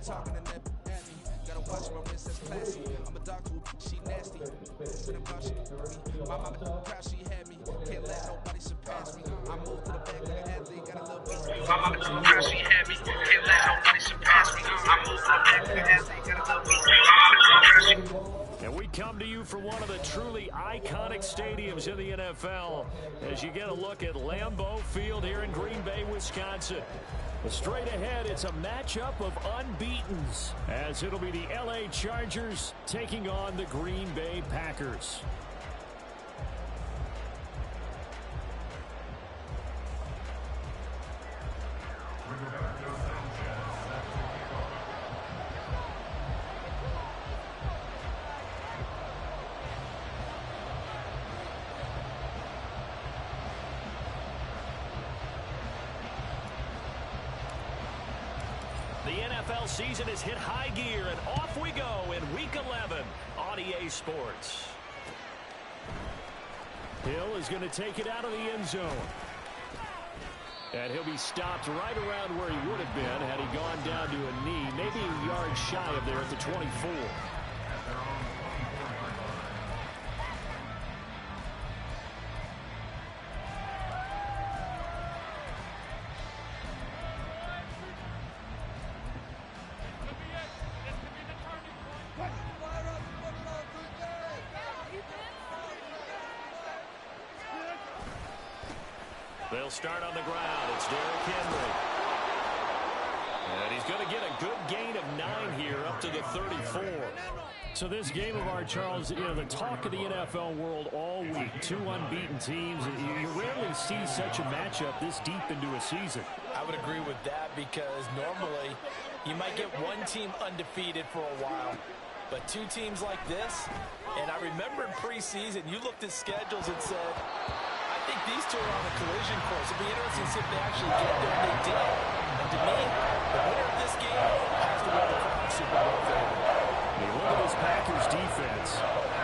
talking to that at me. Gotta watch my wrist, that's classy. I'm a doctor, she nasty. My mama proud she had me. Can't let nobody surpass me. I move to the back like an athlete. Got a little bit. My mama proud she had me. Can't let nobody surpass me. I move to the back like an athlete. Got a little bit. And we come to you from one of the truly iconic stadiums in the NFL as you get a look at Lambeau Field here in Green Bay, Wisconsin. But straight ahead, it's a matchup of unbeatens as it'll be the LA Chargers taking on the Green Bay Packers. The NFL season has hit high gear, and off we go in Week 11 on EA Sports. Hill is going to take it out of the end zone. And he'll be stopped right around where he would have been had he gone down to a knee, maybe a yard shy of there at the 24. They'll start on the ground. It's Derrick Henry. And he's going to get a good gain of 9 here up to the 34. So this game of ours, Charles, the talk of the NFL world all week. 2 unbeaten teams. You rarely see such a matchup this deep into a season. I would agree with that because normally you might get one team undefeated for a while. But 2 teams like this, and I remember in preseason, you looked at schedules and said, I think these 2 are on a collision course. It'll be interesting to see if they actually get there, and they did. And to me, the winner of this game has to win the Crown Super Bowl favorite. You look at this Packers defense.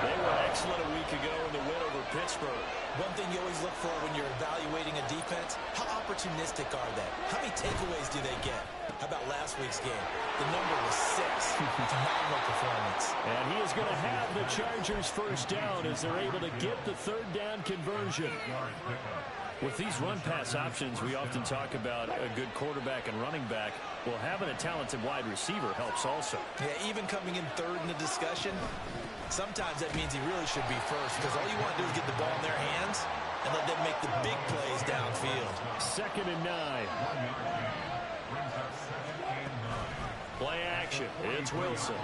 They were excellent a week ago in the win over Pittsburgh. One thing you always look for when you're evaluating a defense, how opportunistic are they? How many takeaways do they get? How about last week's game? The number was 6. Phenomenal performance. And he is going to have the Chargers first down as they're able to get the 3rd down conversion. With these run-pass options, we often talk about a good quarterback and running back. Well, having a talented wide receiver helps also. Yeah, even coming in 3rd in the discussion, sometimes that means he really should be first because all you want to do is get the ball in their hands and let them make the big plays downfield. 2nd and 9. Play action. It's Wilson.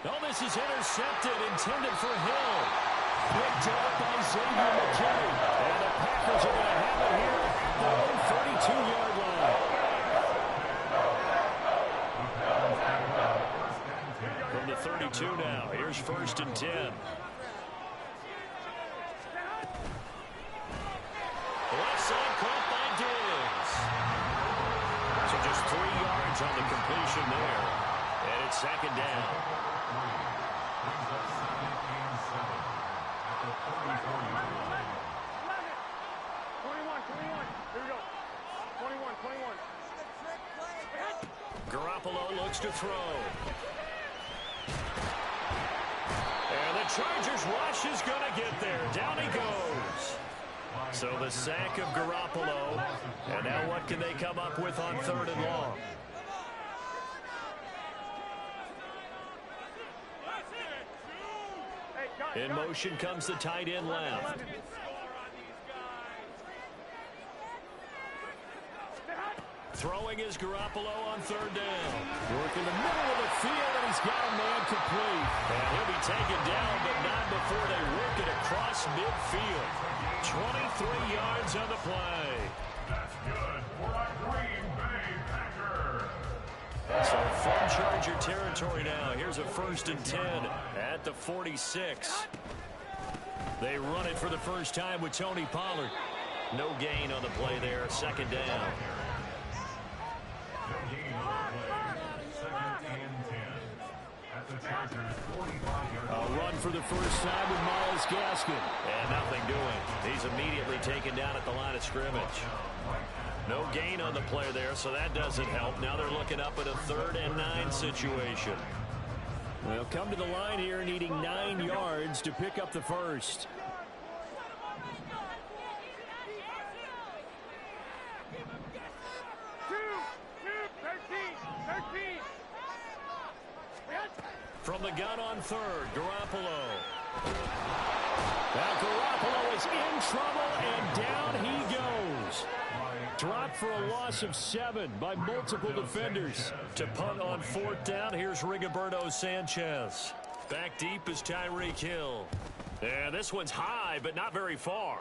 Oh, this is intercepted, intended for Hill. Picked up by Xavier McKinney. And the Packers are going to have it here at the 32-yard line. From the 32 now, here's 1st and 10. Left side caught by Diggs. So just 3 yards on the completion there. And it's 2nd down. Garoppolo looks to throw. And the Chargers rush is going to get there. Down he goes. So the sack of Garoppolo. And now what can they come up with on 3rd and long? In motion comes the tight end left. Throwing is Garoppolo on 3rd down. Working the middle of the field, and he's got a man complete. And he'll be taken down, but not before they work it across midfield. 23 yards on the play. That's good for a Green Bay Packer. So from Charger territory now. Here's a 1st and 10 at the 46. They run it for the first time with Tony Pollard. No gain on the play there. 2nd down. A run for the first time with Myles Gaskin. And nothing doing. He's immediately taken down at the line of scrimmage. No gain on the play there, so that doesn't help. Now they're looking up at a 3rd and 9 situation. They'll come to the line here needing 9 yards to pick up the first. From the gun on 3rd, Garoppolo. Now Garoppolo is in trouble, and down he goes. Dropped for a loss of 7 by multiple defenders. To punt on 4th down, here's Rigoberto Sanchez. Back deep is Tyreek Hill. And this one's high, but not very far.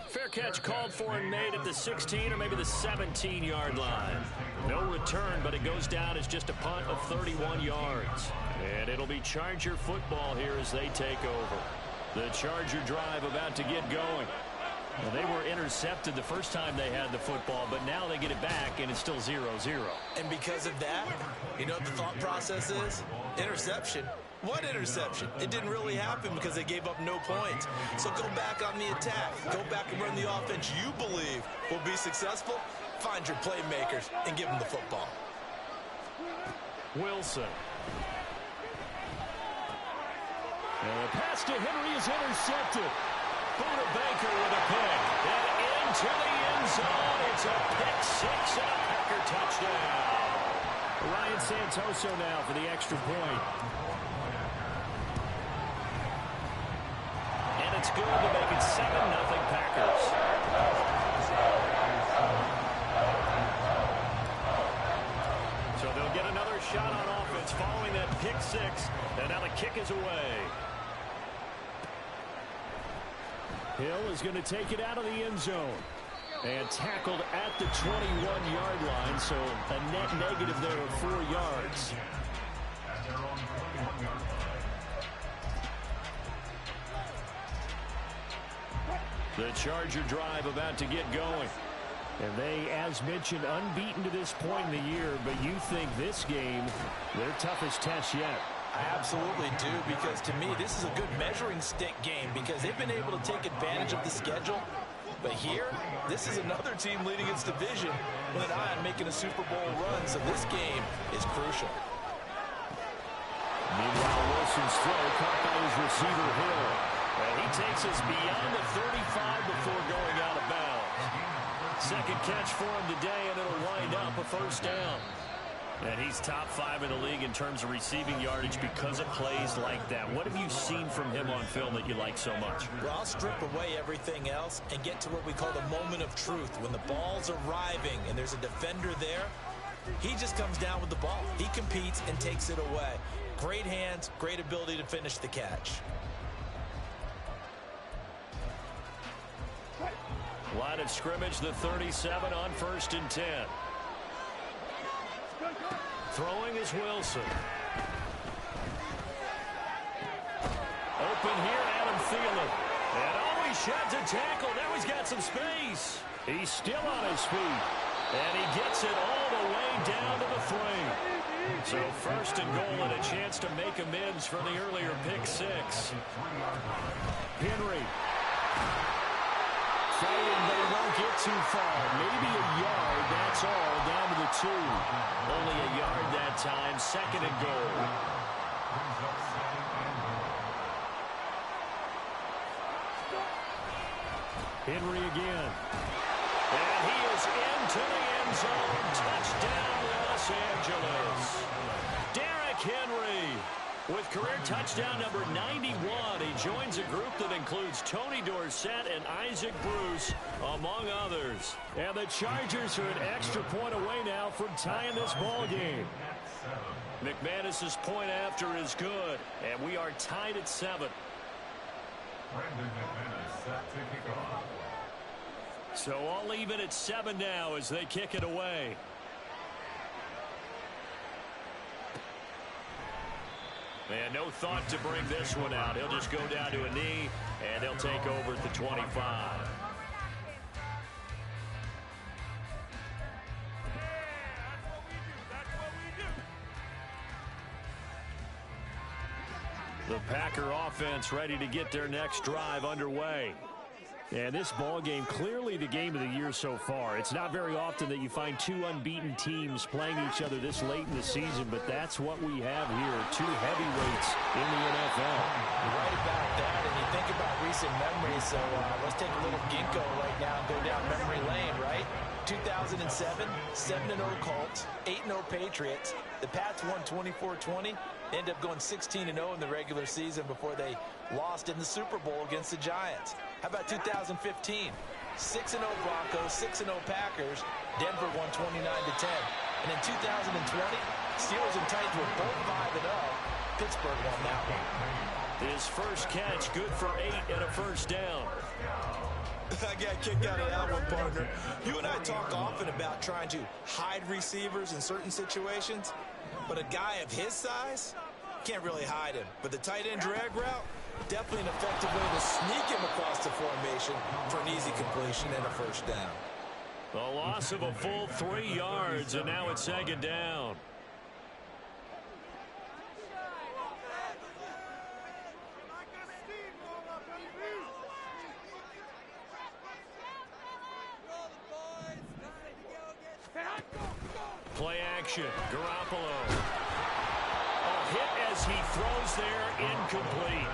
Fair catch called for and made at the 16 or maybe the 17-yard line. No return, but it goes down as just a punt of 31 yards. And it'll be Charger football here as they take over. The Charger drive about to get going. Well, they were intercepted the first time they had the football, but now they get it back, and it's still 0-0. And because of that, you know what the thought process is? Interception. What interception? It didn't really happen because they gave up no points. So go back on the attack. Go back and run the offense you believe will be successful. Find your playmakers and give them the football. Wilson. And the pass to Henry is intercepted. Buda Baker with a pick. And into the end zone. It's a pick 6 and a Packer touchdown. Ryan Santoso now for the extra point. And it's good to make it 7-0 Packers. So they'll get another shot on offense following that pick 6. And now the kick is away. Hill is going to take it out of the end zone. And tackled at the 21-yard line, so a net negative there of 4 yards. The Charger drive about to get going. And they, as mentioned, unbeaten to this point in the year, but you think this game, their toughest test yet. I absolutely do, because to me, this is a good measuring stick game because they've been able to take advantage of the schedule. But here, this is another team leading its division with an eye on making a Super Bowl run, so this game is crucial. Meanwhile, Wilson's throw caught by his receiver, Hill. And he takes us beyond the 35 before going out of bounds. Second catch for him today, and it'll wind up a first down. And he's top 5 in the league in terms of receiving yardage because of plays like that. What have you seen from him on film that you like so much? Well, I'll strip away everything else and get to what we call the moment of truth. When the ball's arriving and there's a defender there, he just comes down with the ball. He competes and takes it away. Great hands, great ability to finish the catch. Line of scrimmage, the 37 on 1st and 10. Throwing is Wilson. Open here, Adam Thielen. And he sheds a tackle. Now he's got some space. He's still on his feet. And he gets it all the way down to the 3. So 1st and goal and a chance to make amends for the earlier pick 6. Henry. Fighting, but he won't get too far. Maybe a yard, that's all, down to the 2. Only a yard that time, 2nd and goal. Henry again. And he is into the end zone. Touchdown, Los Angeles. Derrick Henry. With career touchdown number 91, he joins a group that includes Tony Dorsett and Isaac Bruce, among others. And the Chargers are an extra point away now from tying this ball game. McManus's point after is good, and we are tied at 7. So all even at 7 now as they kick it away. And no thought to bring this one out. He'll just go down to a knee, and they'll take over at the 25. The Packer offense ready to get their next drive underway. And this ball game, clearly the game of the year so far. It's not very often that you find two unbeaten teams playing each other this late in the season, but that's what we have here, two heavyweights in the NFL. You're right about that, and you think about recent memories, so let's take a little ginkgo right now and go down memory lane, right? 2007, 7-0 Colts, 8-0 Patriots. The Pats won 24-20. They ended up going 16-0 in the regular season before they lost in the Super Bowl against the Giants. How about 2015? 6-0 Broncos, 6-0 Packers. Denver won 29-10. And in 2020, Steelers and Titans were both 5-0. Pittsburgh won that one. His first catch, good for 8 and a first down. I got kicked out of that one, partner. You and I talk often about trying to hide receivers in certain situations, but a guy of his size can't really hide him. But the tight end drag route, definitely an effective way to sneak him across the formation for an easy completion and a first down. A loss of a full 3 yards, and now it's second down. Play action, Garoppolo. A hit as he throws there, incomplete.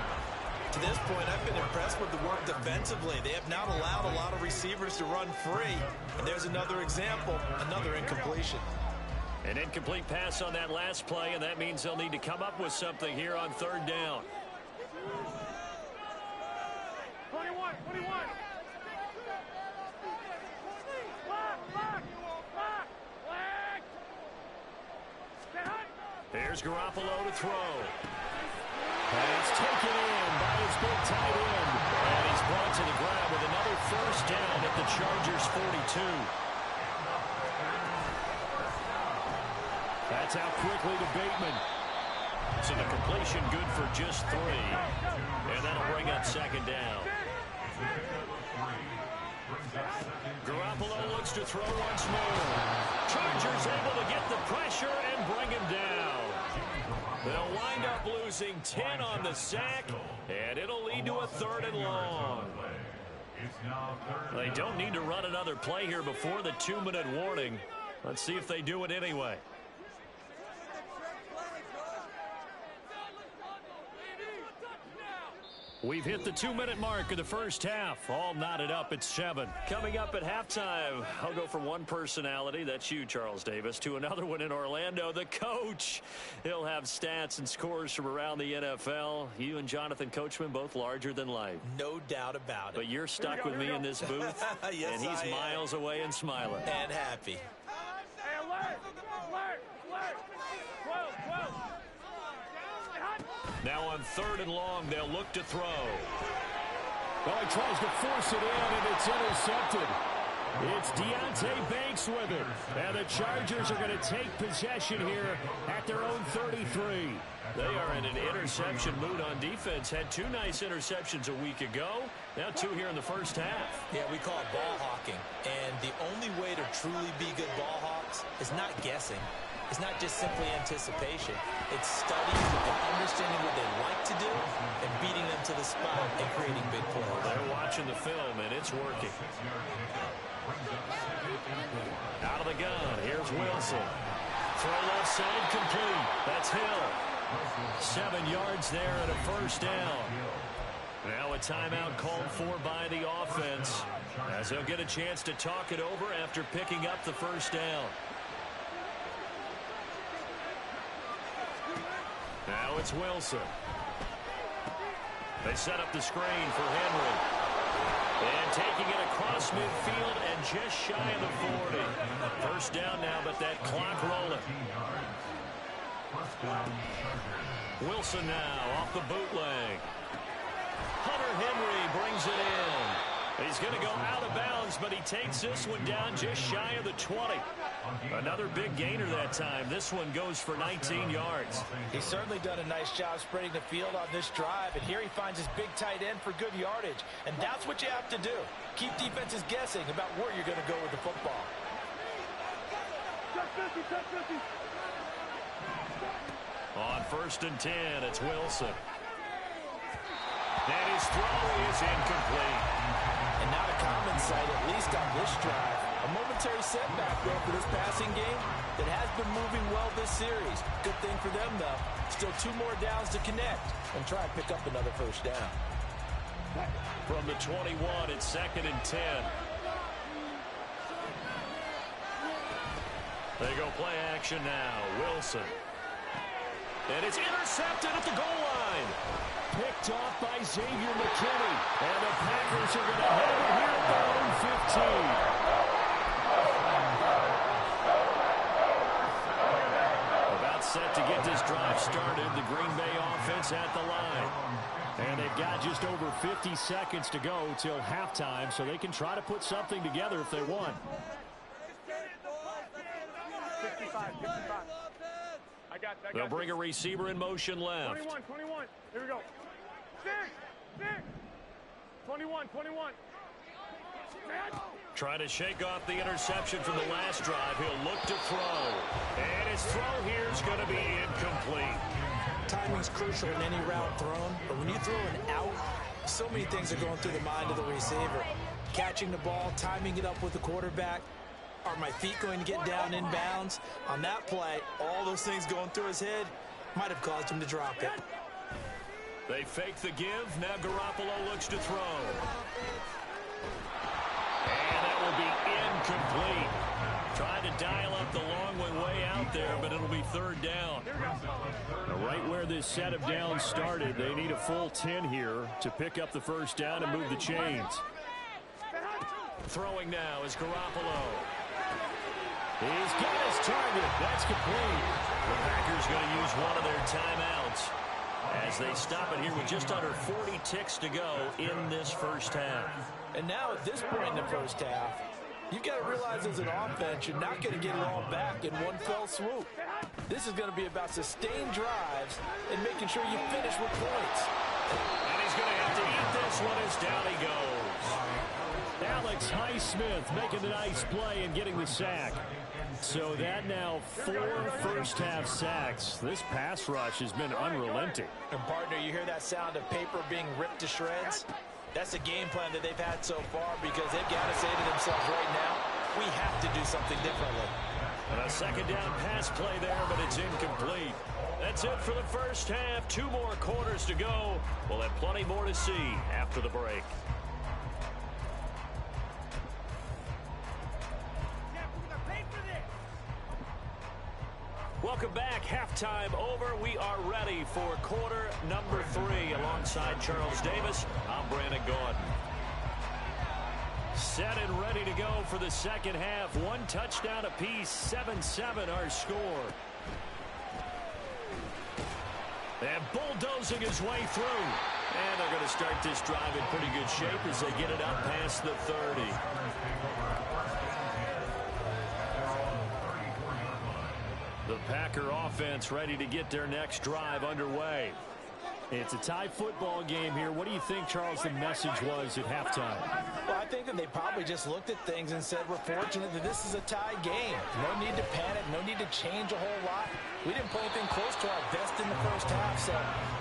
To this point, I've been impressed with the work defensively. They have not allowed a lot of receivers to run free. And there's another example, another incompletion. An incomplete pass on that last play, and that means they'll need to come up with something here on third down. 21. Here's Garoppolo to throw. Pass taken in by his big tight end. And he's brought to the ground with another first down at the Chargers' 42. That's out quickly to Bateman. So the completion good for just 3. And that'll bring up second down. Garoppolo looks to throw once more. Chargers able to get the pressure and bring him down. They'll wind up losing 10 on the sack, and it'll lead to a 3rd and long. They don't need to run another play here before the 2-minute warning. Let's see if they do it anyway. We've hit the 2-minute mark of the first half. All knotted up at 7. Coming up at halftime, I'll go from one personality, that's you, Charles Davis, to another one in Orlando, the coach. He'll have stats and scores from around the NFL. You and Jonathan Coachman both larger than life. No doubt about it. But you're stuck with me in this booth, Yes, and he's miles away and smiling. And happy. Hey, alert! Now on 3rd and long, they'll look to throw. Well, he tries to force it in, and it's intercepted. It's Deontay Banks with it. And the Chargers are going to take possession here at their own 33. They are in an interception mood on defense. Had 2 nice interceptions a week ago. Now 2 here in the first half. Yeah, we call it ball hawking. And the only way to truly be good ball hawks is not guessing. It's not just simply anticipation. It's studying and understanding what they like to do and beating them to the spot and creating big plays. They're watching the film, and it's working. Out of the gun, here's Wilson. Throw left side, complete. That's Hill. 7 yards there and a first down. Now a timeout called for by the offense, as they'll get a chance to talk it over after picking up the first down. Now it's Wilson. They set up the screen for Henry. And taking it across midfield and just shy of the 40. First down now, but that clock rolling. Wilson now off the bootleg. Hunter Henry brings it in. He's going to go out of bounds, but he takes this one down just shy of the 20. Another big gainer that time. This one goes for 19 yards. He's certainly done a nice job spreading the field on this drive, and here he finds his big tight end for good yardage. And that's what you have to do. Keep defenses guessing about where you're going to go with the football. On 1st and 10, it's Wilson. And his throw is incomplete. And not a common sight, at least on this drive. A momentary setback, though, for this passing game that has been moving well this series. Good thing for them, though. Still 2 more downs to connect and try and pick up another first down. From the 21, it's 2nd and 10. They go play action now. Wilson. And it's intercepted at the goal line. Picked off by Xavier McKinney. And the Packers are going to have it here at their own 15. About set to get this drive started. The Green Bay offense at the line. And they've got just over 50 seconds to go till halftime, so they can try to put something together if they want. 55. They'll bring a receiver in motion left. 21. Here we go. 6. 21. Trying to shake off the interception from the last drive. He'll look to throw. And his throw here is going to be incomplete. Timing's crucial in any route thrown, but when you throw an out, so many things are going through the mind of the receiver. Catching the ball, timing it up with the quarterback. Are my feet going to get down in bounds? On that play, all those things going through his head might have caused him to drop it. They fake the give. Now Garoppolo looks to throw. And that will be incomplete. Trying to dial up the long way out there, but it'll be 3rd down. Now, right where this set of downs started, they need a full 10 here to pick up the first down and move the chains. Throwing now is Garoppolo. He's got his target. That's complete. The Packers going to use one of their timeouts as they stop it here with just under 40 ticks to go in this first half. And now at this point in the first half, you've got to realize as an offense, you're not going to get it all back in one fell swoop. This is going to be about sustained drives and making sure you finish with points. And he's going to have to eat this one as down he goes. Alex Highsmith making the nice play and getting the sack. So that now 4 first-half sacks. This pass rush has been unrelenting. And, partner, you hear that sound of paper being ripped to shreds? That's a game plan that they've had so far because they've got to say to themselves right now, we have to do something differently. And a 2nd down pass play there, but it's incomplete. That's it for the first half. 2 more quarters to go. We'll have plenty more to see after the break. Welcome back. Halftime over. We are ready for quarter number 3. Alongside Charles Davis, I'm Brandon Gordon. Set and ready to go for the second half. 1 touchdown apiece. 7-7 our score. And bulldozing his way through. And they're going to start this drive in pretty good shape as they get it up past the 30. The Packer offense ready to get their next drive underway. It's a tie football game here. What do you think, Charles, the message was at halftime? Well, I think that they probably just looked at things and said, we're fortunate that this is a tie game. No need to panic, no need to change a whole lot. We didn't play anything close to our best in the first half, so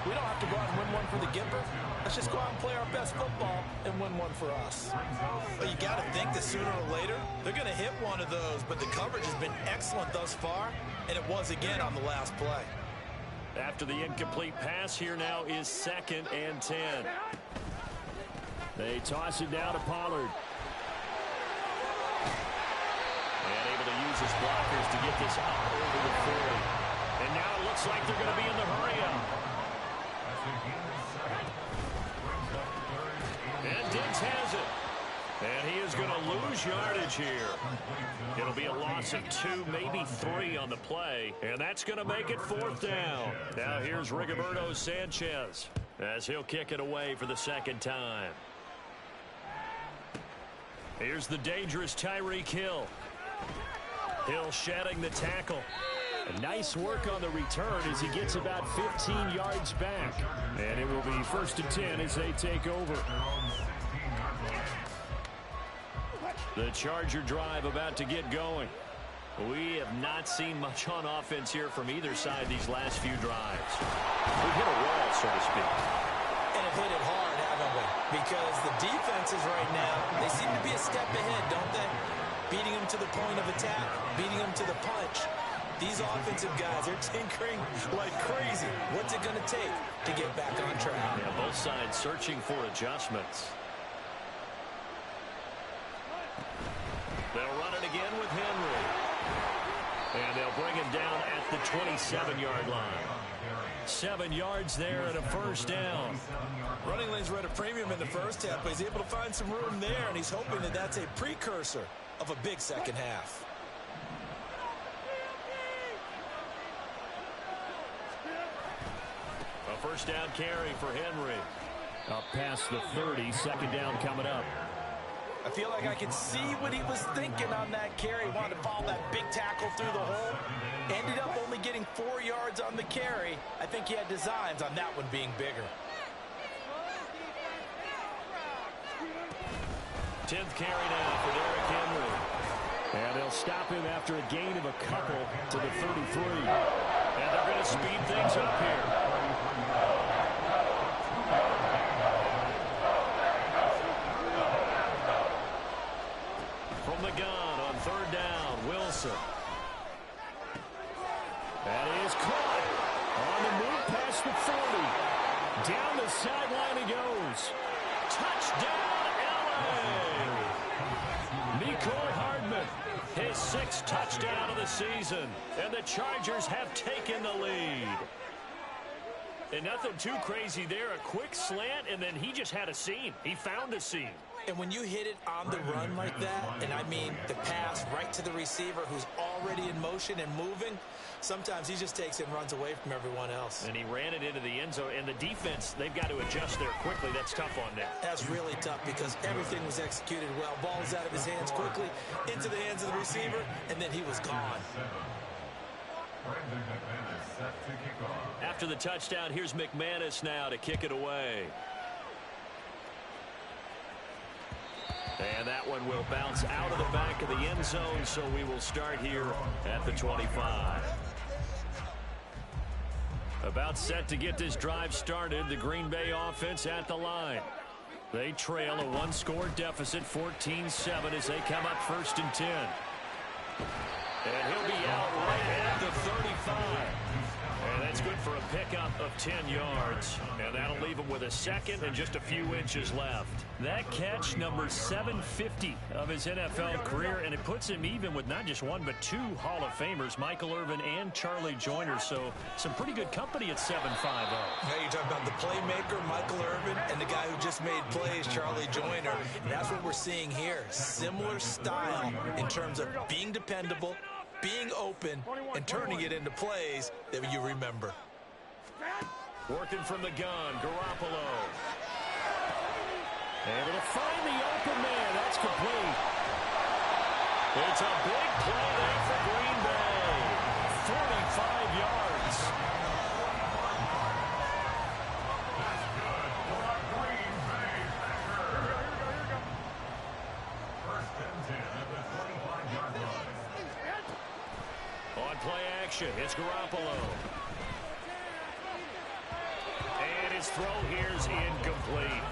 we don't have to go out and win one for the Gipper. Let's just go out and play our best football and win one for us. Well, you got to think that sooner or later, they're going to hit one of those, but the coverage has been excellent thus far, and it was again on the last play. After the incomplete pass, here now is 2nd and 10. They toss it down to Pollard. And able to use his blockers to get this up over the 40. And now it looks like they're going to be in the hurry-up. And Diggs has it. And he is going to lose yardage here. It'll be a loss of 2, maybe 3 on the play. And that's going to make it 4th down. Now here's Rigoberto Sanchez as he'll kick it away for the 2nd time. Here's the dangerous Tyreek Hill. Hill shedding the tackle. And nice work on the return as he gets about 15 yards back. And it will be 1st and 10 as they take over. The Charger drive about to get going. We have not seen much on offense here from either side these last few drives. We've hit a wall, so to speak. And hit it hard, haven't we? Because the defenses right now, they seem to be a step ahead, don't they? Beating them to the point of attack, beating them to the punch. These offensive guys, they're tinkering like crazy. What's it going to take to get back on track? Yeah, both sides searching for adjustments. They'll run it again with Henry. And they'll bring him down at the 27-yard line. 7 yards there and a first down. Running lanes were at a premium in the first half, but he's able to find some room there, and he's hoping that that's a precursor of a big second half. A first down carry for Henry. Up past the 30, second down coming up. I feel like I can see what he was thinking on that carry. Wanted to follow that big tackle through the hole. Ended up only getting 4 yards on the carry. I think he had designs on that one being bigger. 10th carry now for Derrick Henry. And they'll stop him after a gain of a couple to the 33. And they're going to speed things up here. From the gun on third down, Wilson. That is caught on the move past the 40. Down the sideline he goes. Touchdown, LA! Mecole Hardman, his 6th touchdown of the season. And the Chargers have taken the lead. And nothing too crazy there. A quick slant, and then he just had a seam. He found a seam. And when you hit it on the run like that, and I mean the pass right to the receiver who's already in motion and moving, sometimes he just takes it and runs away from everyone else. And he ran it into the end zone. And the defense, they've got to adjust there quickly. That's tough on them. That's really tough because everything was executed well. Ball was out of his hands quickly, into the hands of the receiver, and then he was gone. After the touchdown, here's McManus now to kick it away. And that one will bounce out of the back of the end zone, so we will start here at the 25. About set to get this drive started, the Green Bay offense at the line. They trail a one-score deficit, 14-7, as they come up 1st and 10. And he'll be out right at the 35. And that's good for a pickup of 10 yards. And that'll leave him with a second and just a few inches left. That catch, number 750 of his NFL career, and it puts him even with not just one but 2 Hall of Famers, Michael Irvin and Charlie Joyner. So some pretty good company at 7'5". Now you're talking about the playmaker, Michael Irvin, and the guy who just made plays, Charlie Joyner. And that's what we're seeing here. Similar style in terms of being dependable, being open, and turning it into plays that you remember. Working from the gun, Garoppolo. Able to find the open man. That's complete. It's a big play there for Green Bay. 45 yards. On play action, it's Garoppolo. And his throw here's incomplete.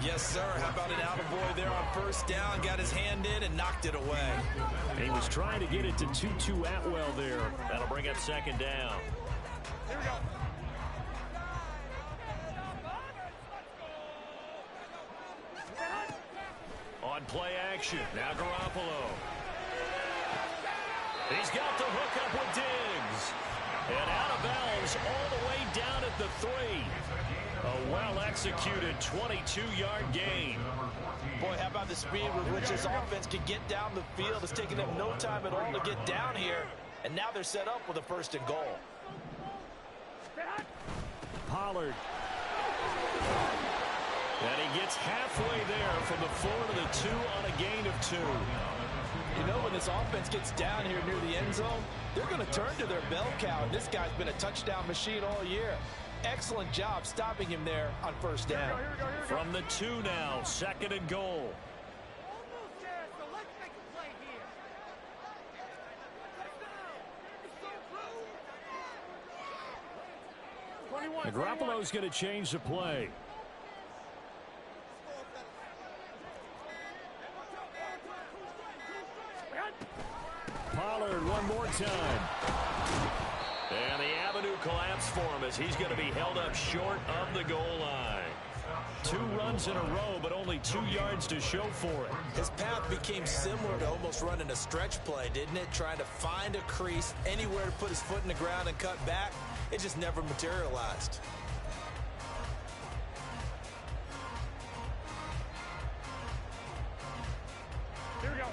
Yes, sir. How about an attaboy there on 1st down? Got his hand in and knocked it away. He was trying to get it to Tutu Atwell there. That'll bring up 2nd down. Here we go. On play action, now Garoppolo. He's got the hook up with Diggs. And out of bounds all the way down at the 3. A well-executed 22-yard gain. Boy, how about the speed with which this offense can get down the field? It's taken them no time at all to get down here. And now they're set up with a 1st and goal. Pollard. And he gets halfway there from the 4 to the 2 on a gain of 2. You know, when this offense gets down here near the end zone, they're going to turn to their bell cow. And this guy's been a touchdown machine all year. Excellent job stopping him there on 1st down. From the 2 now, 2nd and goal. And Garoppolo's going to change the play. time. And the avenue collapsed for him as he's going to be held up short of the goal line. 2 runs in a row, but only 2 yards to show for it. His path became similar to almost running a stretch play, didn't it? Trying to find a crease, anywhere to put his foot in the ground and cut back. It just never materialized. Here we go.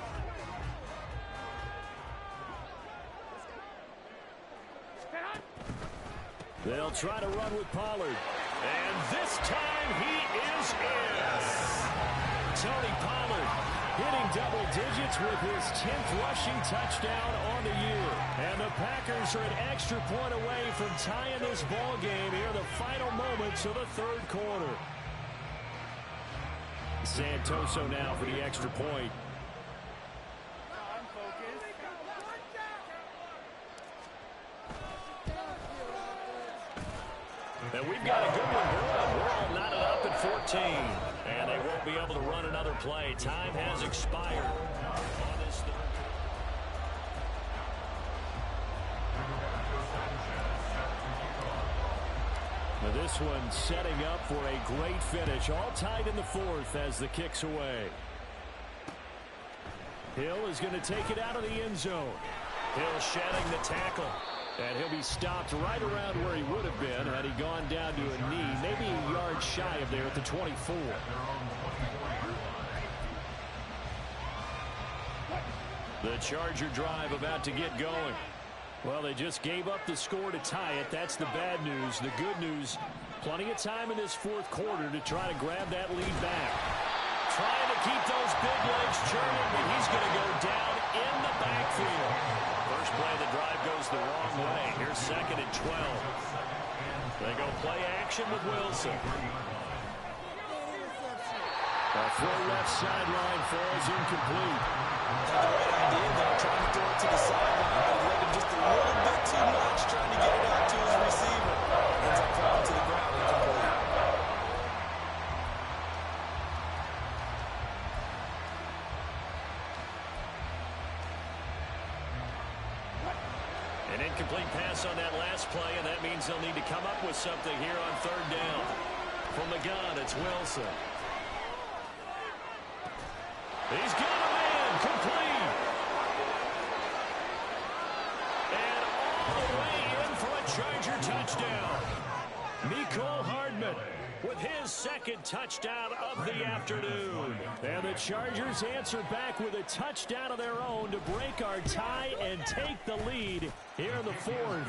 They'll try to run with Pollard. And this time he is in. Tony Pollard hitting double digits with his 10th rushing touchdown on the year. And the Packers are an extra point away from tying this ball game here in the final moments of the 3rd quarter. Santoso now for the extra point. And we've got a good one brewing. We're all knotted up at 14. And they won't be able to run another play. Time has expired on this third. Now this one setting up for a great finish. All tied in the 4th as the kick's away. Hill is going to take it out of the end zone. Hill shedding the tackle. And he'll be stopped right around where he would have been had he gone down to a knee, maybe a yard shy of there at the 24. The Charger drive about to get going. Well, they just gave up the score to tie it. That's the bad news. The good news, plenty of time in this 4th quarter to try to grab that lead back. Trying to keep those big legs churning, but he's going to go down in the backfield. First play of the drive goes the wrong way. Here's 2nd and 12. They go play action with Wilson. A throw left sideline falls incomplete. Had the right idea there, trying to throw it to the sideline, but he let him just a little bit too much, trying to get it out to his receiver. Ends up falling to the ground incomplete. An incomplete pass on that last play, and that means they'll need to come up with something here on 3rd down. From the gun, it's Wilson. He's got a man, complete. And all the way in for a Charger touchdown. Mecole Hardman with his 2nd touchdown of the afternoon. And the Chargers answer back with a touchdown of their own to break our tie and take the lead here in the 4th.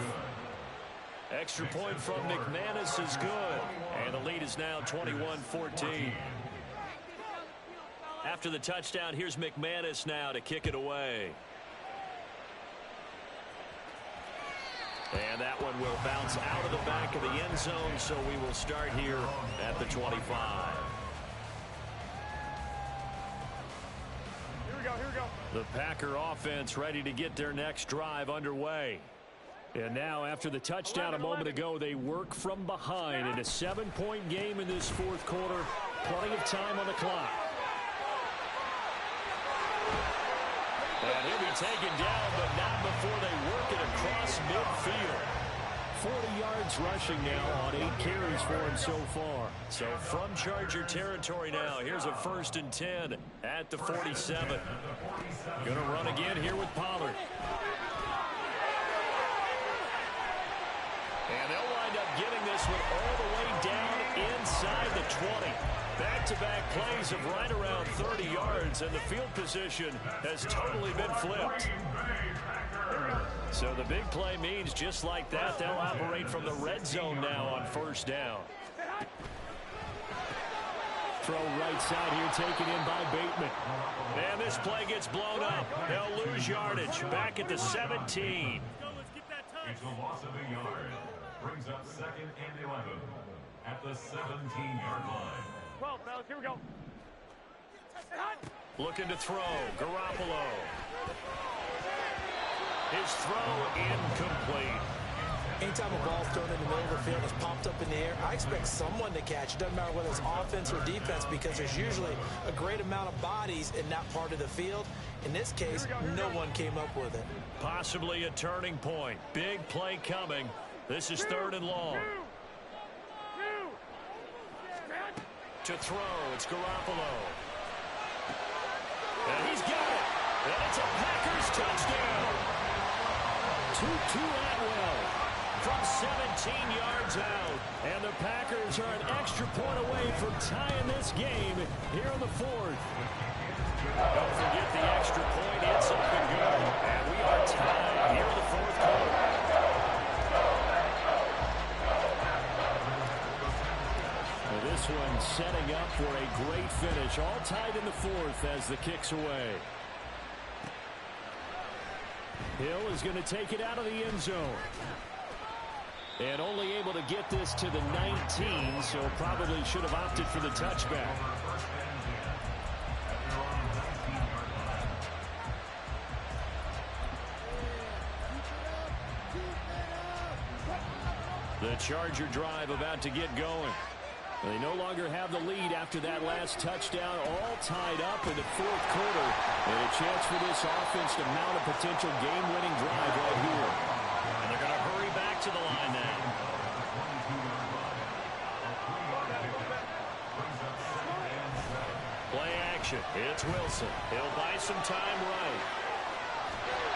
Extra point from McManus is good. And the lead is now 21-14. After the touchdown, here's McManus now to kick it away. And that one will bounce out of the back of the end zone, so we will start here at the 25. Here we go, here we go. The Packer offense ready to get their next drive underway. And now, after the touchdown a moment ago, they work from behind in a 7-point game in this 4th quarter. Plenty of time on the clock. And he'll be taken down, but not before they work it across midfield. 40 yards rushing now on 8 carries for him so far. So from Charger territory now, here's a 1st and 10 at the 47. Going to run again here with Pollard. And they'll wind up getting this one all the way down inside the 20. Back-to-back plays of right around 30 yards, and the field position has totally been flipped. So the big play means just like that, they'll operate from the red zone now on 1st down. Throw right side here, taken in by Bateman. And this play gets blown up. They'll lose yardage. Back at the 17. It's a loss of a yard. Brings up 2nd and 11 at the 17-yard line. 12, fellas, here we go. Looking to throw. Garoppolo. His throw incomplete. Anytime a ball's thrown in the middle of the field, it's popped up in the air, I expect someone to catch it. Doesn't matter whether it's offense or defense, because there's usually a great amount of bodies in that part of the field. In this case, no one came up with it. Possibly a turning point. Big play coming. This is 3rd and long. To throw, it's Garoppolo. And he's got it. And it's a Packers touchdown. To Atwell from 17 yards out. And the Packers are an extra point away from tying this game here in the 4th. Don't forget the extra point. It's up and good. And we are tied here in the 4th quarter. This one setting up for a great finish. All tied in the 4th as the kick's away. Hill is going to take it out of the end zone. And only able to get this to the 19, so probably should have opted for the touchback. The Charger drive about to get going. They no longer have the lead after that last touchdown, all tied up in the 4th quarter. And a chance for this offense to mount a potential game-winning drive right here. And they're going to hurry back to the line now. Play action. It's Wilson. He'll buy some time right.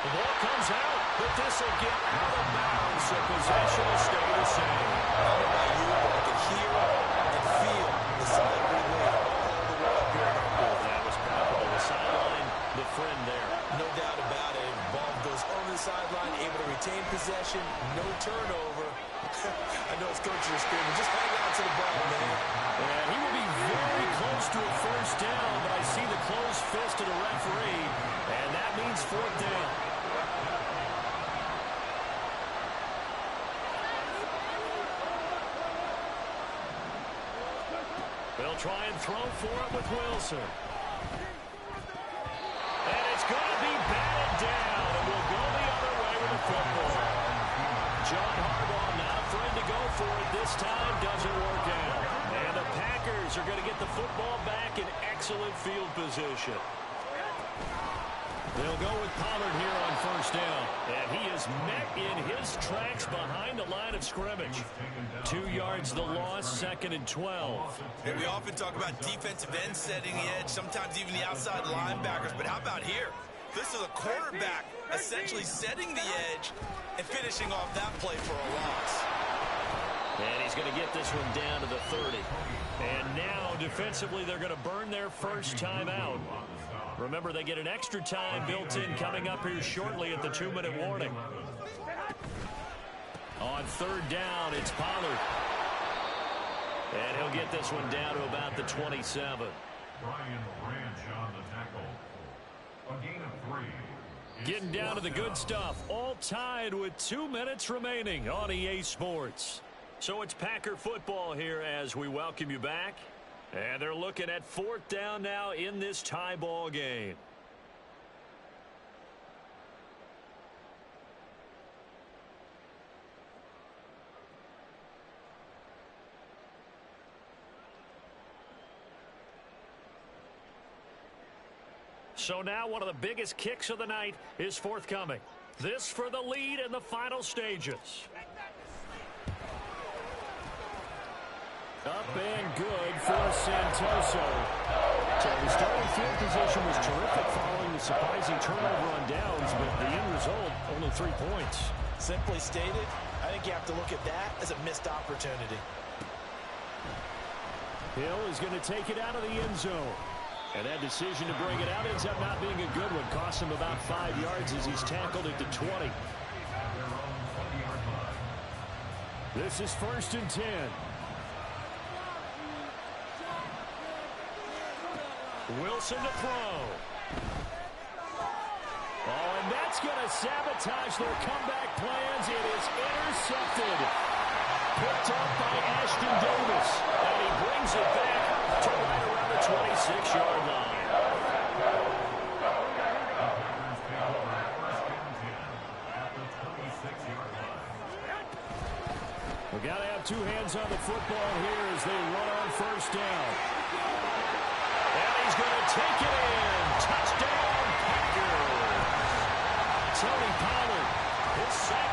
The ball comes out, but this will get out of bounds, so possession will stay the same. I don't know about you, but I can hear and feel the celebrity wave all the way up here in our booth. That was probably the sideline, the friend there. No doubt about it. Ball goes over the sideline, able to retain possession, no turnover. I know it's coaches are screaming, just hang on to the ball, man. And he will be very close to a 1st down, but I see the closed fist of the referee, and that means 4th down. They'll try and throw for it with Wilson. And it's going to be batted down, and we'll go the other way with the football. John Harbaugh not afraid to go for it. This time doesn't work out. And the Packers are going to get the football back in excellent field position. They'll go with Pollard here on 1st down. And he is met in his tracks behind the line of scrimmage. 2 yards the loss, 2nd and 12. And we often talk about defensive ends setting the edge, sometimes even the outside linebackers. But how about here? This is a quarterback essentially setting the edge and finishing off that play for a loss. And he's going to get this one down to the 30. And now, defensively, they're going to burn their first time out. Remember, they get an extra time built in coming up here shortly at the 2-minute warning. On 3rd down, it's Pollard. And he'll get this one down to about the 27. Brian Branch on the tackle. A gain of 3. Getting down to the good stuff. All tied with 2 minutes remaining on EA Sports. So it's Packer football here as we welcome you back. And they're looking at 4th down now in this tie ball game. So now one of the biggest kicks of the night is forthcoming. This for the lead in the final stages. Up and good for Santoso. So the starting field position was terrific following the surprising turnover on downs, but the end result, only 3 points. Simply stated, I think you have to look at that as a missed opportunity. Hill is going to take it out of the end zone. And that decision to bring it out ends up not being a good one. Cost him about 5 yards as he's tackled at the 20. This is 1st and 10. Wilson to throw. Oh, and that's going to sabotage their comeback plans. It is intercepted. Picked up by Ashton Davis. And he brings it back to right around the 26-yard line. We got to have two hands on the football here as they run on first down. And he's going to take it in. Touchdown, Packers. Tony Pollard, his second.